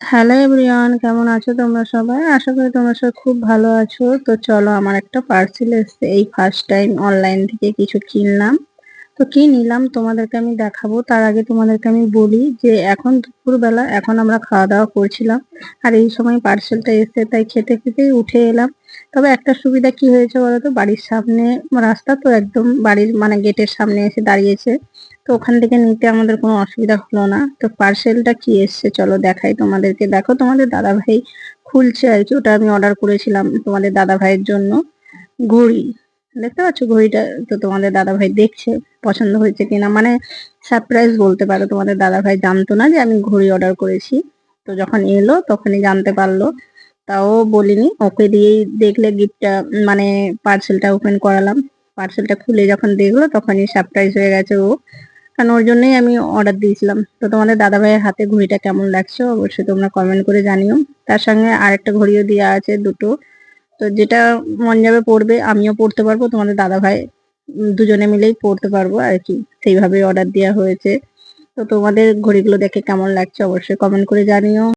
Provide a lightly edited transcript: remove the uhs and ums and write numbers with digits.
Hello everyone, কেমন আছো তোমরা সবাই? আশা করি তোমরা সবাই খুব ভালো আছো। তো চলো, আমার একটা পার্সেল এসেছে। এই ফার্স্ট টাইম অনলাইন থেকে কিছু কিনলাম। তো কি নিলাম তোমাদেরকে আমি দেখাবো। তার আগে তোমাদেরকে আমি বলি যে এখন দুপুরবেলা, এখন আমরা খাওয়া দাওয়া করছিলাম। আর এই সময় পার্সেলটা এসে তাই খেতে খেতেই উঠে এলাম। তবে একটা সুবিধা কি হয়েছে বলতো, বাড়ির সামনে রাস্তা, তো একদম বাড়ির মানে গেটের সামনে এসে দাঁড়িয়েছে। তো ওখান থেকে নিতে আমাদের কোনো অসুবিধা হলো না। তো পার্সেলটা কি এসছে চলো দেখাই তোমাদেরকে। দেখো, তোমাদের দাদা ভাই খুলছে আর কি। ওটা আমি অর্ডার করেছিলাম তোমাদের দাদা ভাইয়ের জন্য। ঘড়ি, দেখতে পাচ্ছ ঘড়িটা? তো তোমাদের দাদা ভাই দেখছে পছন্দ হয়েছে কিনা, মানে সারপ্রাইজ বলতে পারো। তোমাদের দাদা ভাই জানতো না যে আমি ঘড়ি অর্ডার করেছি। তো যখন এলো তখনই জানতে পারলো। তাও বলিনি, ওকে দিয়েই দেখলে গিফটটা, মানে পার্সেলটা ওপেন করালাম। পার্সেলটা খুলে যখন দেখলো তখনই সারপ্রাইজ হয়ে গেছে ও। কারণ ওর জন্যই আমি অর্ডার দিয়েছিলাম। তো তোমাদের দাদা ভাইয়ের হাতে ঘড়িটা কেমন লাগছে অবশ্যই তোমরা কমেন্ট করে জানিও। তার সঙ্গে আরেকটা ঘড়িও দেওয়া আছে, দুটো। তো যেটা মন যাবে পড়বে, আমিও পড়তে পারবো, তোমাদের দাদা ভাই দুজনে মিলেই পড়তে পারবো আর কি। সেইভাবে অর্ডার দেওয়া হয়েছে। তো তোমাদের ঘড়িগুলো দেখে কেমন লাগছে অবশ্যই কমেন্ট করে জানিও।